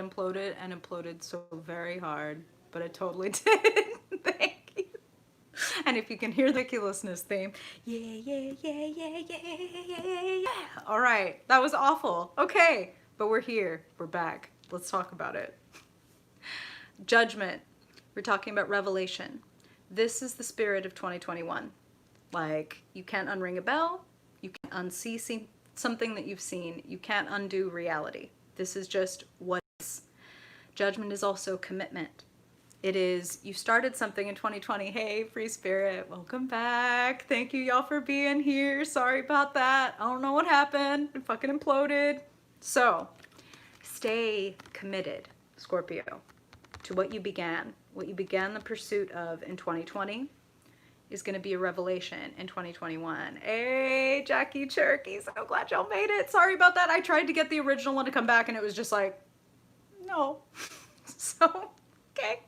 imploded and imploded so very hard, but it totally did. Thank you. And if you can hear the ridiculousness theme, yeah, yeah, yeah, yeah, yeah, yeah, yeah. All right, that was awful. Okay, but we're here. We're back. Let's talk about it. Judgment. We're talking about revelation. This is the spirit of 2021. Like, you can't unring a bell. You can't unsee something that you've seen. You can't undo reality. This is just what is. Judgment is also commitment. It is, you started something in 2020. Hey, free spirit, welcome back. Thank you, y'all, for being here. Sorry about that. I don't know what happened. It fucking imploded. So, stay committed, Scorpio, to what you began. What you began the pursuit of in 2020 is going to be a revelation in 2021. Hey, Jackie Cherokee, so glad y'all made it. Sorry about that. I tried to get the original one to come back and it was just like, no. So, okay.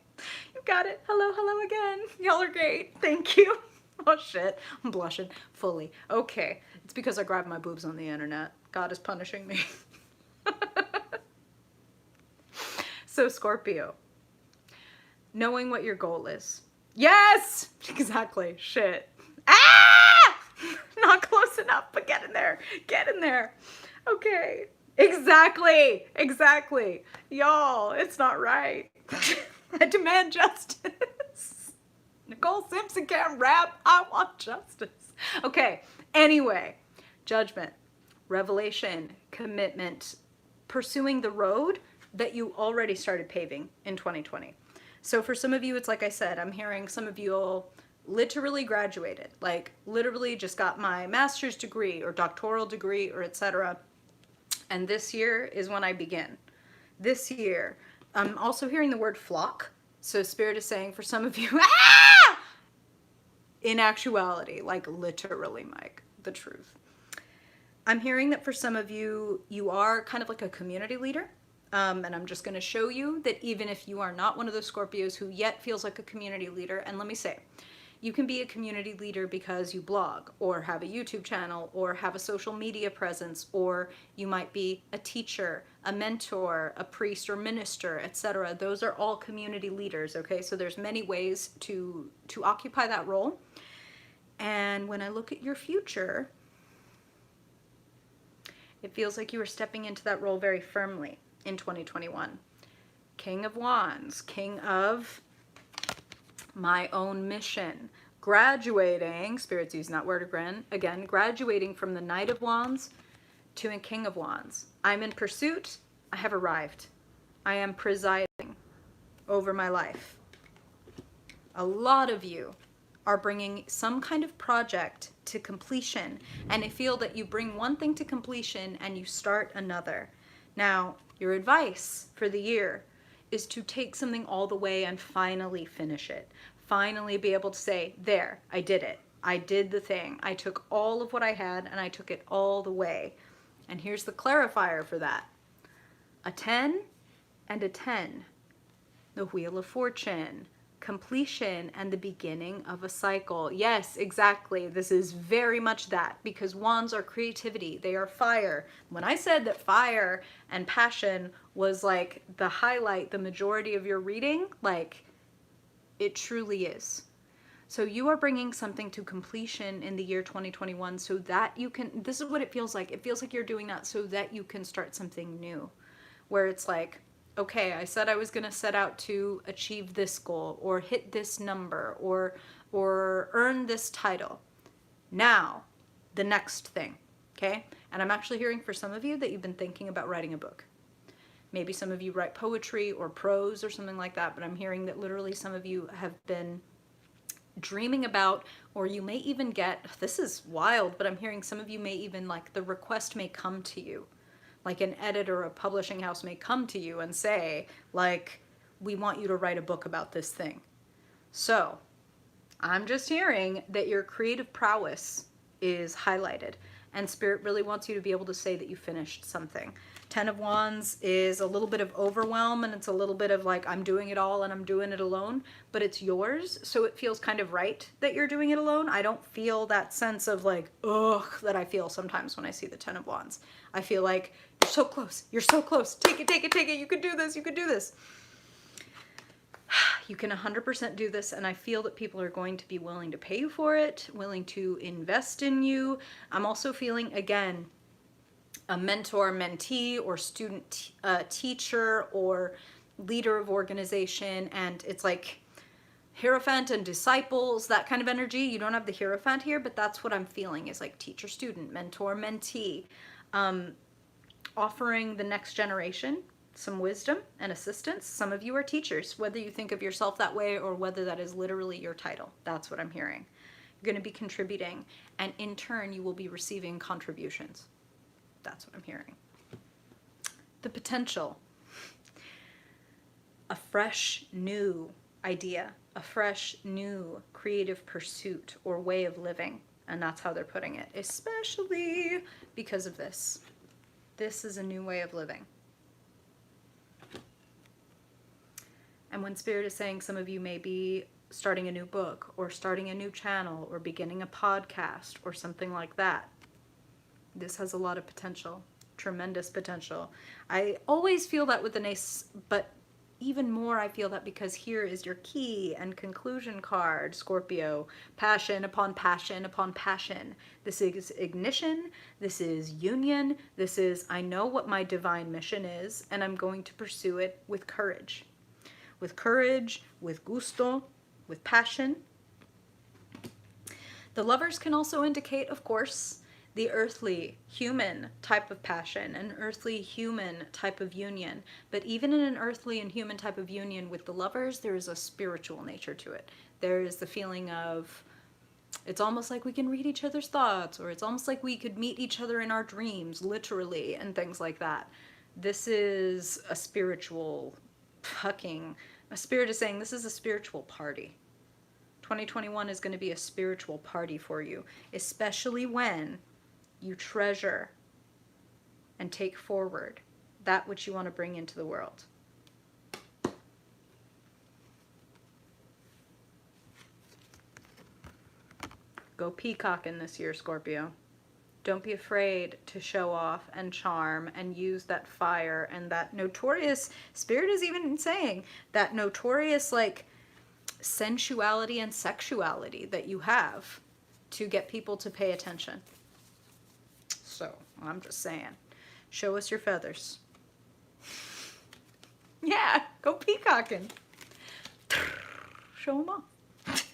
You got it. Hello, hello again. Y'all are great. Thank you. Oh shit. I'm blushing fully. Okay. It's because I grabbed my boobs on the internet. God is punishing me. So, Scorpio, knowing what your goal is. Yes! Exactly. Shit. Ah! Not close enough, but get in there. Get in there. Okay. Exactly. Exactly. Y'all, it's not right. I demand justice. Nicole Simpson can't rap. I want justice. Okay. Anyway, judgment, revelation, commitment, pursuing the road that you already started paving in 2020. So for some of you, it's like I said, I'm hearing some of you all literally graduated, like literally just got my master's degree or doctoral degree or etc. And this year is when I begin. This year, I'm also hearing the word flock. So Spirit is saying for some of you, ah! In actuality, like literally, Mike, the truth. I'm hearing that for some of you, you are kind of like a community leader. And I'm just going to show you that even if you are not one of those Scorpios who yet feels like a community leader, and let me say, you can be a community leader because you blog or have a YouTube channel or have a social media presence, or you might be a teacher, a mentor, a priest or minister, etc. Those are all community leaders, okay? So there's many ways to occupy that role. And when I look at your future, it feels like you are stepping into that role very firmly in 2021. King of Wands, King of my own mission, graduating, Spirit's using that word again, graduating from the Knight of Wands to a King of Wands. I'm in pursuit. I have arrived. I am presiding over my life. A lot of you are bringing some kind of project to completion, and I feel that you bring one thing to completion and you start another. Now, your advice for the year is to take something all the way and finally finish it. Finally be able to say, there, I did it. I did the thing. I took all of what I had and I took it all the way. And here's the clarifier for that. A 10 and a 10. The Wheel of Fortune. Completion and the beginning of a cycle. Yes, exactly. This is very much that, because wands are creativity. They are fire. When I said that fire and passion was like the highlight, the majority of your reading, like it truly is. So you are bringing something to completion in the year 2021 so that you can, this is what it feels like. It feels like you're doing that so that you can start something new, where it's like, okay, I said I was going to set out to achieve this goal or hit this number or earn this title. Now, the next thing, okay? And I'm actually hearing for some of you that you've been thinking about writing a book. Maybe some of you write poetry or prose or something like that, but I'm hearing that literally some of you have been dreaming about, or you may even get, this is wild, but I'm hearing some of you may even, like, the request may come to you. Like an editor or a publishing house may come to you and say, like, we want you to write a book about this thing. So I'm just hearing that your creative prowess is highlighted, and Spirit really wants you to be able to say that you finished something. Ten of Wands is a little bit of overwhelm, and it's a little bit of like, I'm doing it all and I'm doing it alone, but it's yours. So it feels kind of right that you're doing it alone. I don't feel that sense of like, ugh, that I feel sometimes when I see the Ten of Wands. I feel like, you're so close. You're so close. Take it, take it, take it. You could do this. You could do this. You can 100% do this, and I feel that people are going to be willing to pay you for it, willing to invest in you. I'm also feeling, again, a mentor, mentee, or student teacher, or leader of organization, and it's like Hierophant and disciples, that kind of energy. You don't have the Hierophant here, but that's what I'm feeling, is like teacher, student, mentor, mentee, offering the next generation some wisdom and assistance. Some of you are teachers, whether you think of yourself that way or whether that is literally your title. That's what I'm hearing. You're going to be contributing, and in turn, you will be receiving contributions. That's what I'm hearing. The potential. A fresh, new idea, a fresh, new creative pursuit or way of living. And that's how they're putting it, especially because of this. This is a new way of living. And when Spirit is saying some of you may be starting a new book or starting a new channel or beginning a podcast or something like that, this has a lot of potential, tremendous potential. I always feel that with an ace, but even more I feel that because here is your key and conclusion card, Scorpio. Passion upon passion upon passion. This is ignition. This is union. This is, I know what my divine mission is, and I'm going to pursue it with courage. With courage, with gusto, with passion. The Lovers can also indicate, of course, the earthly, human type of passion, an earthly, human type of union. But even in an earthly and human type of union with the Lovers, there is a spiritual nature to it. There is the feeling of, it's almost like we can read each other's thoughts, or it's almost like we could meet each other in our dreams, literally, and things like that. This is a spiritual a Spirit is saying this is a spiritual party. 2021 is going to be a spiritual party for you, especially when you treasure and take forward that which you want to bring into the world. Go peacocking this year, Scorpio. Don't be afraid to show off and charm and use that fire and that notorious, Spirit is even saying, that notorious like sensuality and sexuality that you have to get people to pay attention. So, I'm just saying, show us your feathers. Yeah, go peacocking. Show them off.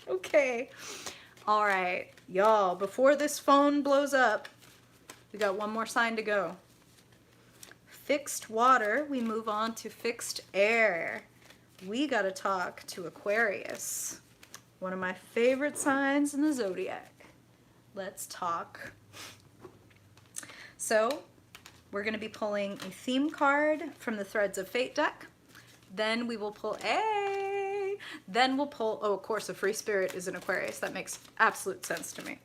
Okay. All right, y'all, before this phone blows up, we got one more sign to go. Fixed water, we move on to fixed air. We got to talk to Aquarius, one of my favorite signs in the zodiac. Let's talk. So, we're going to be pulling a theme card from the Threads of Fate deck. Then we will pull Then we'll pull, oh, of course, a free spirit is an Aquarius. That makes absolute sense to me.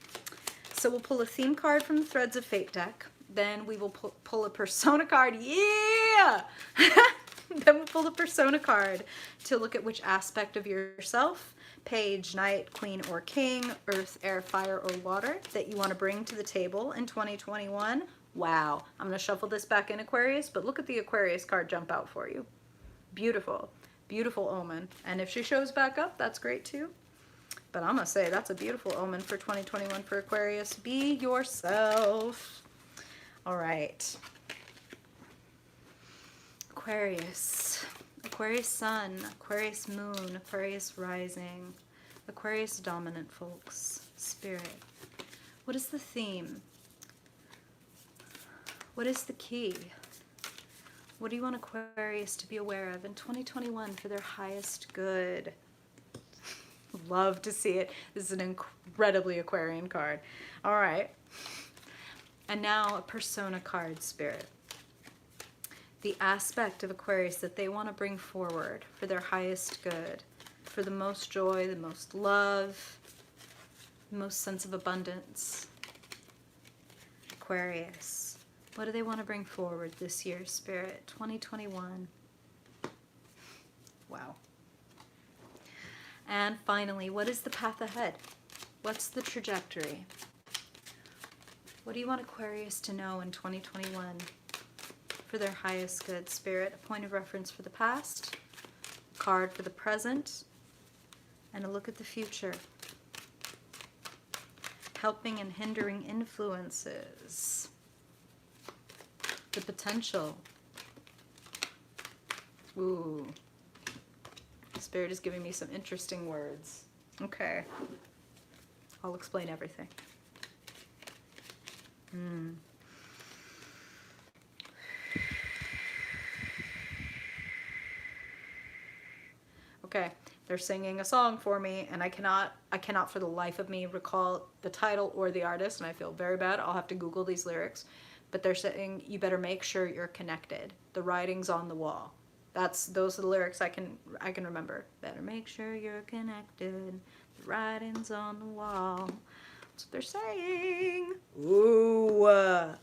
So we'll pull a theme card from the Threads of Fate deck. Then we will pull a persona card. Yeah! Then we'll pull a persona card to look at which aspect of yourself, page, knight, queen, or king, earth, air, fire, or water, that you want to bring to the table in 2021. Wow. I'm going to shuffle this back in, Aquarius, but look at the Aquarius card jump out for you. Beautiful. Beautiful omen. And if she shows back up, that's great too. But I'm going to say that's a beautiful omen for 2021 for Aquarius. Be yourself. All right. Aquarius. Aquarius sun, Aquarius moon, Aquarius rising, Aquarius dominant, folks. Spirit. What is the theme? What is the key? What do you want Aquarius to be aware of in 2021 for their highest good? Love to see it. This is an incredibly Aquarian card. All right. And now a persona card, Spirit. The aspect of Aquarius that they want to bring forward for their highest good, for the most joy, the most love, the most sense of abundance. Aquarius. What do they want to bring forward this year, Spirit? 2021. Wow. And finally, what is the path ahead? What's the trajectory? What do you want Aquarius to know in 2021 for their highest good, Spirit? A point of reference for the past, a card for the present, and a look at the future. Helping and hindering influences. The potential. Ooh. Spirit is giving me some interesting words. Okay. I'll explain everything. Okay, they're singing a song for me, and I cannot for the life of me recall the title or the artist, and I feel very bad. I'll have to Google these lyrics. But they're saying, you better make sure you're connected. The writing's on the wall. Those are the lyrics I can remember. Better make sure you're connected. The writing's on the wall. That's what they're saying. Ooh.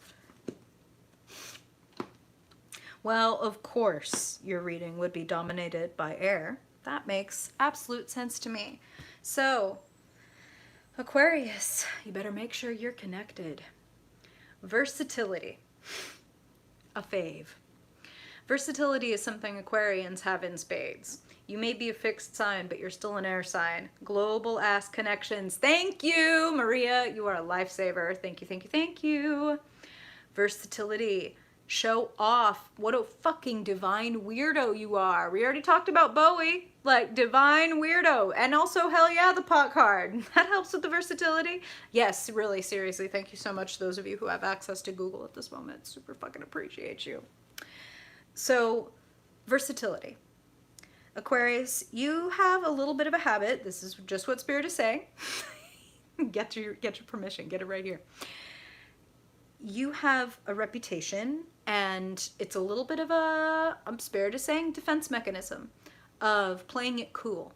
Well, of course, your reading would be dominated by air. That makes absolute sense to me. So, Aquarius, you better make sure you're connected. Versatility. A fave. Versatility is something Aquarians have in spades. You may be a fixed sign, but you're still an air sign. Global ass connections. Thank you, Maria. You are a lifesaver. Thank you, thank you, thank you. Versatility. Show off. What a fucking divine weirdo you are. We already talked about Bowie. Like, divine weirdo. And also, hell yeah, the pot card. That helps with the versatility. Yes, really, seriously. Thank you so much, those of you who have access to Google at this moment. Super fucking appreciate you. So, versatility. Aquarius, you have a little bit of a habit. This is just what Spirit is saying. Get your permission. Get it right here. You have a reputation, and it's a little bit of a, Spirit is saying, defense mechanism of playing it cool,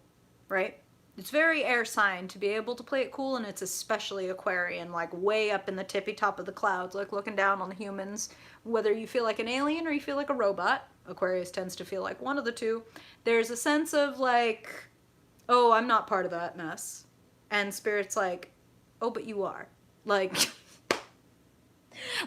right? It's very air sign to be able to play it cool, and it's especially Aquarian, like way up in the tippy top of the clouds, like looking down on the humans. Whether you feel like an alien or you feel like a robot, Aquarius tends to feel like one of the two. There's a sense of like, oh, I'm not part of that mess. And Spirit's like, oh, but you are. Like,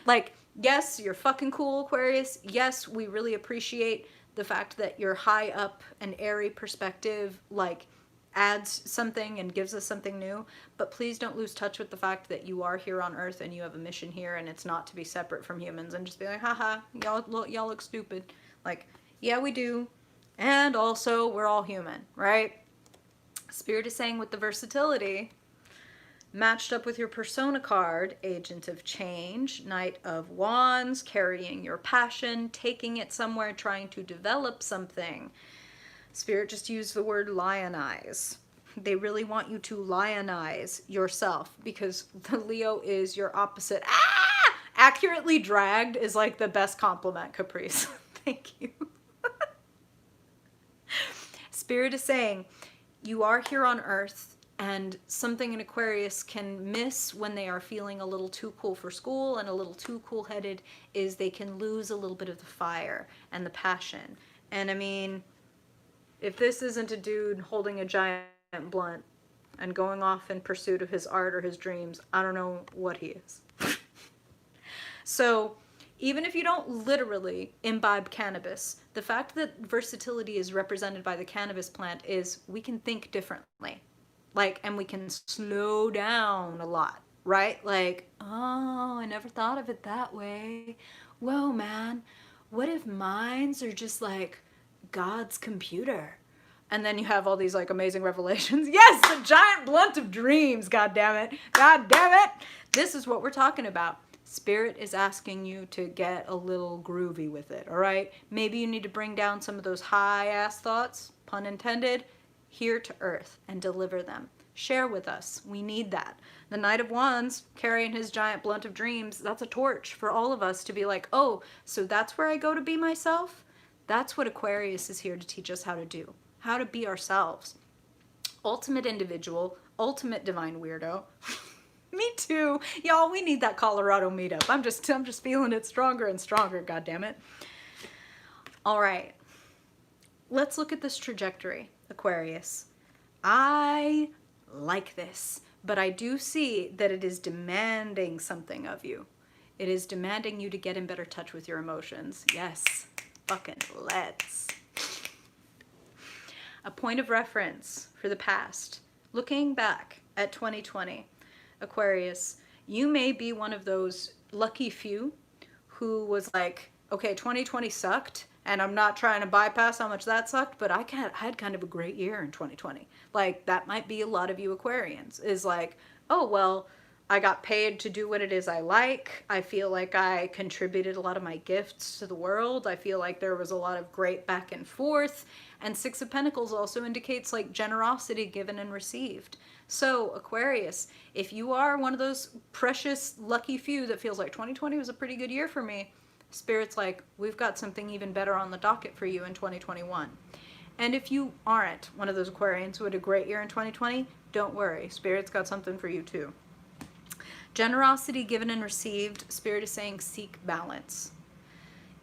like, yes, you're fucking cool, Aquarius. Yes, we really appreciate the fact that your high up and airy perspective, like, adds something and gives us something new, but please don't lose touch with the fact that you are here on Earth and you have a mission here, and it's not to be separate from humans and just be like, haha, y'all look stupid. Like, yeah, we do, and also we're all human, right? Spirit is saying with the versatility, matched up with your persona card, Agent of Change, Knight of Wands, carrying your passion, taking it somewhere, trying to develop something. Spirit just used the word lionize. They really want you to lionize yourself, because the Leo is your opposite. Ah! Accurately dragged is like the best compliment, Caprice. Thank you. Spirit is saying you are here on Earth, and something in Aquarius can miss when they are feeling a little too cool for school and a little too cool-headed is they can lose a little bit of the fire and the passion. And I mean, if this isn't a dude holding a giant blunt and going off in pursuit of his art or his dreams, I don't know what he is. So even if you don't literally imbibe cannabis, the fact that versatility is represented by the cannabis plant is we can think differently. Like, and we can slow down a lot, right? Like, oh, I never thought of it that way. Whoa, man. What if minds are just like God's computer? And then you have all these like amazing revelations. Yes, the giant blunt of dreams. God damn it. God damn it. This is what we're talking about. Spirit is asking you to get a little groovy with it, all right? Maybe you need to bring down some of those high-ass thoughts, pun intended, here to Earth and deliver them. Share with us. We need that. The Knight of Wands carrying his giant blunt of dreams, that's a torch for all of us to be like, oh, so that's where I go to be myself? That's what Aquarius is here to teach us how to do. How to be ourselves. Ultimate individual, ultimate divine weirdo. Me too. Y'all, we need that Colorado meetup. I'm just feeling it stronger and stronger, god damn it. All right. Let's look at this trajectory, Aquarius. I like this, but I do see that it is demanding something of you. It is demanding you to get in better touch with your emotions. Yes, fucking let's. A point of reference for the past. Looking back at 2020, Aquarius, you may be one of those lucky few who was like, okay, 2020 sucked, and I'm not trying to bypass how much that sucked, but I had kind of a great year in 2020. Like, that might be a lot of you Aquarians, is like, oh, well, I got paid to do what it is I like. I feel like I contributed a lot of my gifts to the world. I feel like there was a lot of great back and forth. And Six of Pentacles also indicates like generosity given and received. So Aquarius, if you are one of those precious lucky few that feels like 2020 was a pretty good year for me, Spirit's like, we've got something even better on the docket for you in 2021. And if you aren't one of those Aquarians who had a great year in 2020, don't worry. Spirit's got something for you too. Generosity given and received, Spirit is saying seek balance.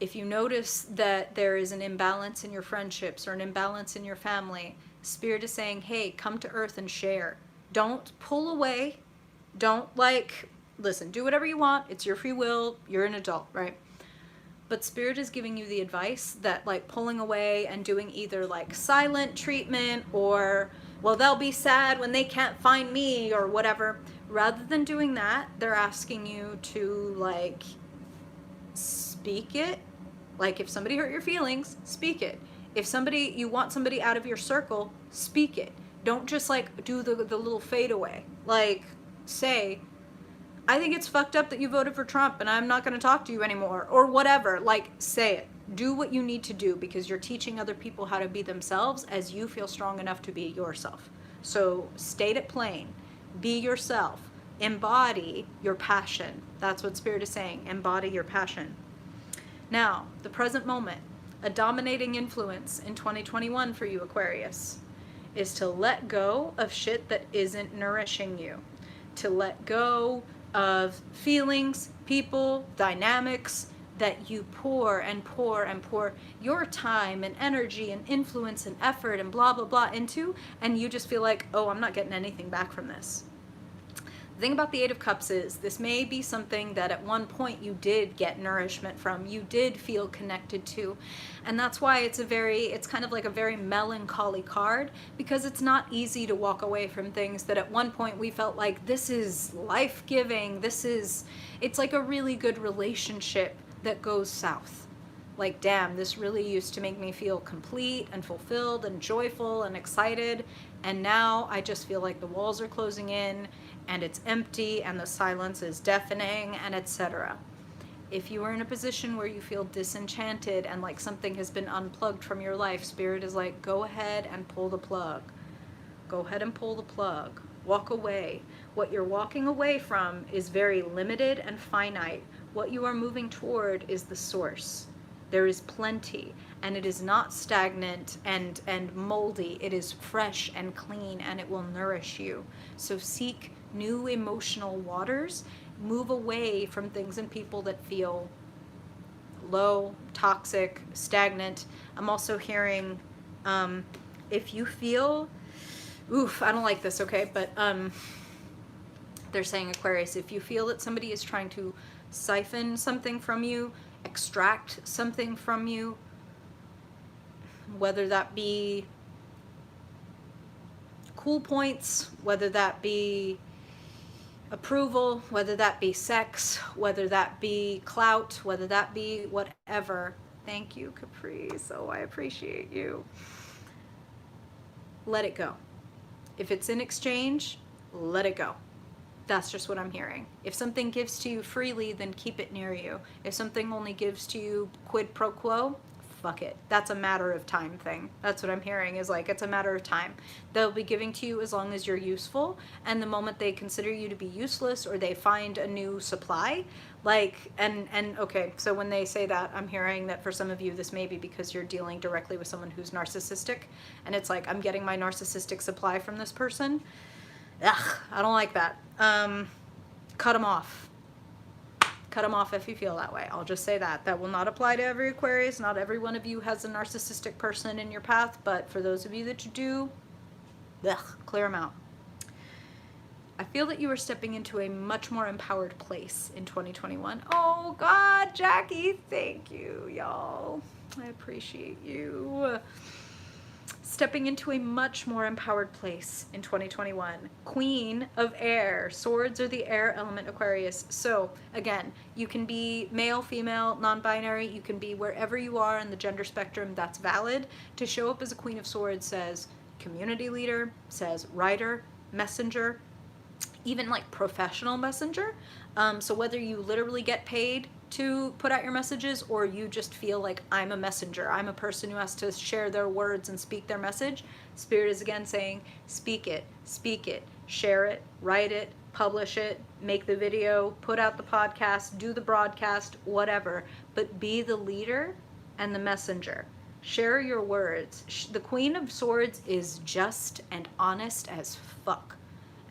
If you notice that there is an imbalance in your friendships or an imbalance in your family, Spirit is saying, hey, come to earth and share. Don't pull away. Don't listen, do whatever you want. It's your free will. You're an adult, right? But Spirit is giving you the advice that like pulling away and doing either like silent treatment or, well, they'll be sad when they can't find me or whatever. Rather than doing that, they're asking you to like speak it. Like if somebody hurt your feelings, speak it. If you want somebody out of your circle, speak it. Don't just like do the little fade away. Like say, I think it's fucked up that you voted for Trump and I'm not going to talk to you anymore or whatever. Like say it. Do what you need to do because you're teaching other people how to be themselves as you feel strong enough to be yourself. So state it plain. Be yourself. Embody your passion. That's what Spirit is saying. Embody your passion. Now, the present moment, a dominating influence in 2021 for you, Aquarius, is to let go of shit that isn't nourishing you. To let go of feelings, people, dynamics that you pour and pour and pour your time and energy and influence and effort and blah, blah, blah into, and you just feel like, oh, I'm not getting anything back from this. The thing about the Eight of Cups is this may be something that at one point you did get nourishment from, you did feel connected to, and that's why it's kind of like a very melancholy card, because it's not easy to walk away from things that at one point we felt like this is life-giving, it's like a really good relationship that goes south. Like, damn, this really used to make me feel complete and fulfilled and joyful and excited, and now I just feel like the walls are closing in and it's empty and the silence is deafening and etc. If you are in a position where you feel disenchanted and like something has been unplugged from your life, Spirit is like, go ahead and pull the plug. Go ahead and pull the plug. Walk away. What you're walking away from is very limited and finite. What you are moving toward is the source. There is plenty, and it is not stagnant and moldy. It is fresh and clean, and it will nourish you. So seek new emotional waters. Move away from things and people that feel low, toxic, stagnant. I'm also hearing, if you feel, I don't like this, okay? But they're saying, Aquarius, if you feel that somebody is trying to siphon something from you, extract something from you, whether that be cool points, whether that be approval, whether that be sex, whether that be clout, whether that be whatever. Thank you, Caprice. Oh, I appreciate you. Let it go. If it's in exchange, let it go. That's just what I'm hearing. If something gives to you freely, then keep it near you. If something only gives to you quid pro quo, fuck it. That's a matter of time thing. That's what I'm hearing, is like, it's a matter of time. They'll be giving to you as long as you're useful, and the moment they consider you to be useless or they find a new supply, like, and okay, so when they say that, I'm hearing that for some of you, this may be because you're dealing directly with someone who's narcissistic, and it's like, I'm getting my narcissistic supply from this person. Ugh, I don't like that. cut them off. Cut them off if you feel that way. I'll just say that. That will not apply to every Aquarius. Not every one of you has a narcissistic person in your path, but for those of you that you do, ugh, clear them out. I feel that you are stepping into a much more empowered place in 2021. Oh God, Jackie, thank you, y'all. I appreciate you. Stepping into a much more empowered place in 2021. Queen of Air. Swords are the air element, Aquarius. So again, you can be male, female, non-binary. You can be wherever you are in the gender spectrum. That's valid. To show up as a Queen of Swords says community leader, says writer, messenger, even like professional messenger. So whether you literally get paid to put out your messages or you just feel like I'm a messenger, I'm a person who has to share their words and speak their message, Spirit is again saying speak it, share it, write it, publish it, make the video, put out the podcast, do the broadcast, whatever, but be the leader and the messenger. Share your words. The Queen of Swords is just and honest as fuck.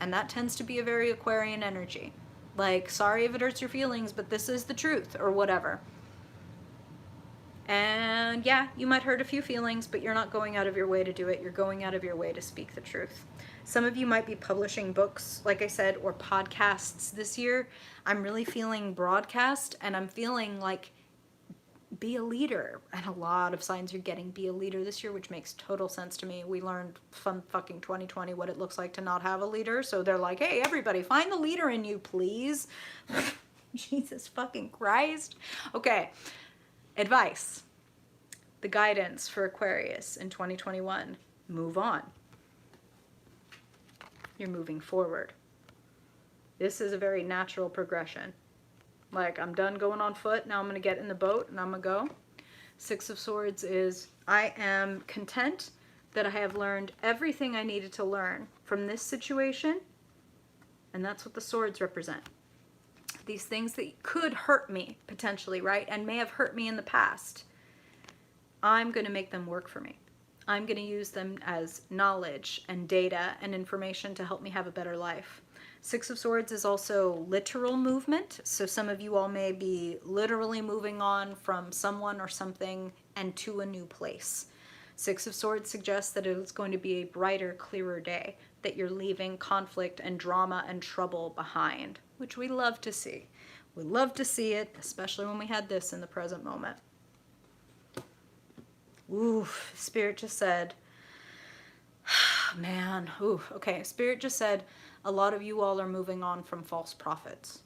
And that tends to be a very Aquarian energy. Like, sorry if it hurts your feelings, but this is the truth, or whatever. And yeah, you might hurt a few feelings, but you're not going out of your way to do it. You're going out of your way to speak the truth. Some of you might be publishing books, like I said, or podcasts this year. I'm really feeling broadcast, and I'm feeling like be a leader. And a lot of signs you're getting be a leader this year, which makes total sense to me. We learned from fucking 2020 what it looks like to not have a leader. So they're like, hey, everybody, find the leader in you, please. Jesus fucking Christ. Okay. Advice. The guidance for Aquarius in 2021. Move on. You're moving forward. This is a very natural progression. Like, I'm done going on foot. Now I'm going to get in the boat and I'm going to go. Six of Swords is, I am content that I have learned everything I needed to learn from this situation. And that's what the swords represent. These things that could hurt me, potentially, right? And may have hurt me in the past. I'm going to make them work for me. I'm going to use them as knowledge and data and information to help me have a better life. Six of Swords is also literal movement. So some of you all may be literally moving on from someone or something and to a new place. Six of Swords suggests that it's going to be a brighter, clearer day, that you're leaving conflict and drama and trouble behind, which we love to see. We love to see it, especially when we had this in the present moment. Ooh, Spirit just said, man, ooh, okay. Spirit just said, a lot of you all are moving on from false prophets.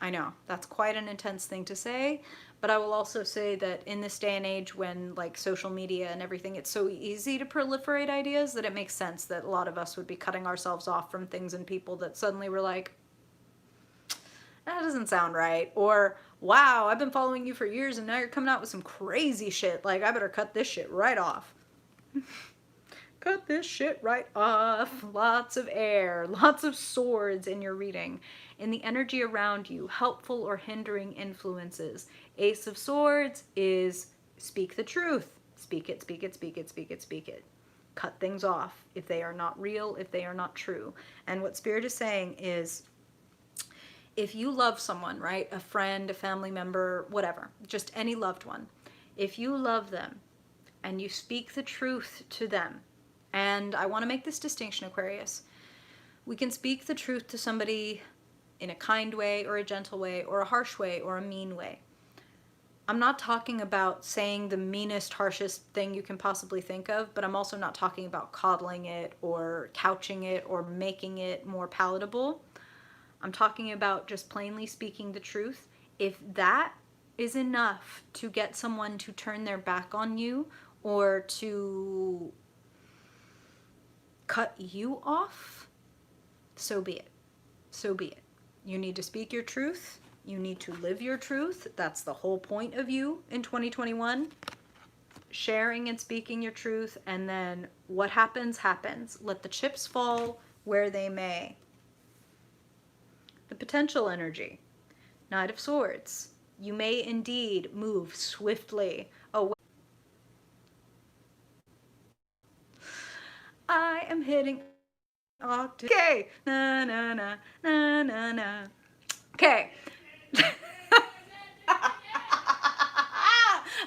I know, that's quite an intense thing to say, but I will also say that in this day and age when like social media and everything, it's so easy to proliferate ideas that it makes sense that a lot of us would be cutting ourselves off from things and people that suddenly were like, that doesn't sound right. Or, wow, I've been following you for years and now you're coming out with some crazy shit. Like, I better cut this shit right off. Cut this shit right off. Lots of air, lots of swords in your reading. In the energy around you, helpful or hindering influences. Ace of Swords is speak the truth. Speak it, speak it, speak it, speak it, speak it. Cut things off if they are not real, if they are not true. And what Spirit is saying is, if you love someone, right? A friend, a family member, whatever, just any loved one. If you love them and you speak the truth to them, and I want to make this distinction, Aquarius. We can speak the truth to somebody in a kind way or a gentle way or a harsh way or a mean way. I'm not talking about saying the meanest, harshest thing you can possibly think of, but I'm also not talking about coddling it or couching it or making it more palatable. I'm talking about just plainly speaking the truth. If that is enough to get someone to turn their back on you or to cut you off, so be it. So be it. You need to speak your truth. You need to live your truth. That's the whole point of you in 2021. Sharing and speaking your truth, and then what happens, happens. Let the chips fall where they may. The potential energy. Knight of Swords. You may indeed move swiftly away. I am hitting octave. Okay. Na na na na na na. Okay.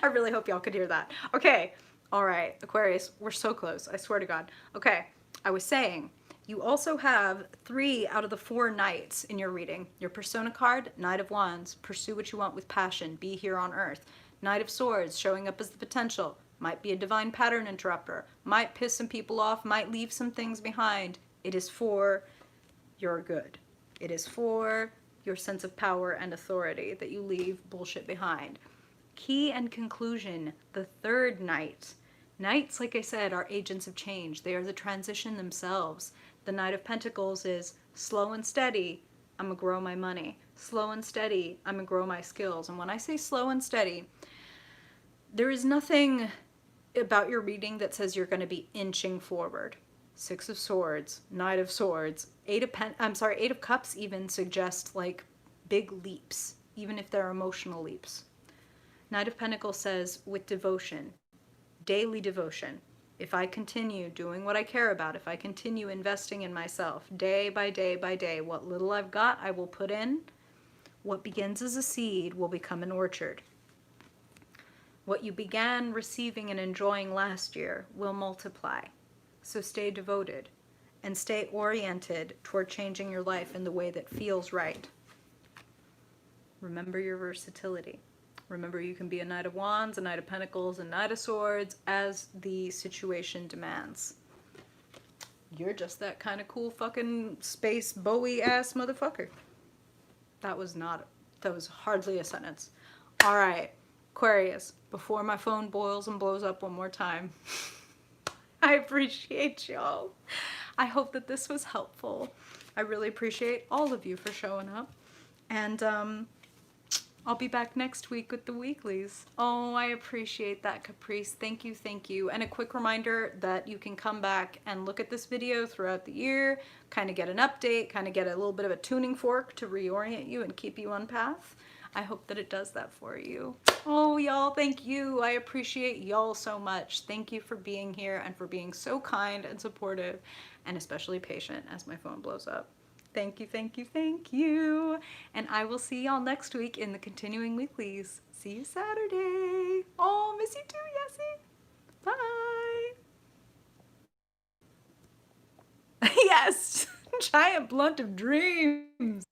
I really hope y'all could hear that. Okay. All right, Aquarius, we're so close. I swear to God. Okay. I was saying, you also have 3 out of the 4 knights in your reading. Your persona card, Knight of Wands, pursue what you want with passion, be here on earth. Knight of Swords, showing up as the potential, might be a divine pattern interrupter, might piss some people off, might leave some things behind. It is for your good. It is for your sense of power and authority that you leave bullshit behind. Key and conclusion, the 3rd knight. Knights, like I said, are agents of change. They are the transition themselves. The Knight of Pentacles is slow and steady, I'm gonna grow my money. Slow and steady, I'm gonna grow my skills. And when I say slow and steady, there is nothing about your reading that says you're going to be inching forward. 6 of Swords, Knight of Swords, 8 of Cups even suggest like big leaps, even if they're emotional leaps. Knight of Pentacles says with devotion, daily devotion. If I continue doing what I care about, if I continue investing in myself day by day by day, what little I've got I will put in. What begins as a seed will become an orchard. What you began receiving and enjoying last year will multiply. So stay devoted and stay oriented toward changing your life in the way that feels right. Remember your versatility. Remember you can be a Knight of Wands, a Knight of Pentacles, a Knight of Swords as the situation demands. You're just that kind of cool fucking space Bowie ass motherfucker. That was hardly a sentence. All right, Aquarius, before my phone boils and blows up one more time, I appreciate y'all. I hope that this was helpful. I really appreciate all of you for showing up. And I'll be back next week with the weeklies. Oh, I appreciate that, Caprice. Thank you, thank you. And a quick reminder that you can come back and look at this video throughout the year, kind of get an update, kind of get a little bit of a tuning fork to reorient you and keep you on path. I hope that it does that for you. Oh, y'all, thank you. I appreciate y'all so much. Thank you for being here and for being so kind and supportive and especially patient as my phone blows up. Thank you, thank you, thank you. And I will see y'all next week in the continuing weeklies. See you Saturday. Oh, miss you too, Yessie. Bye. Yes, giant blunt of dreams.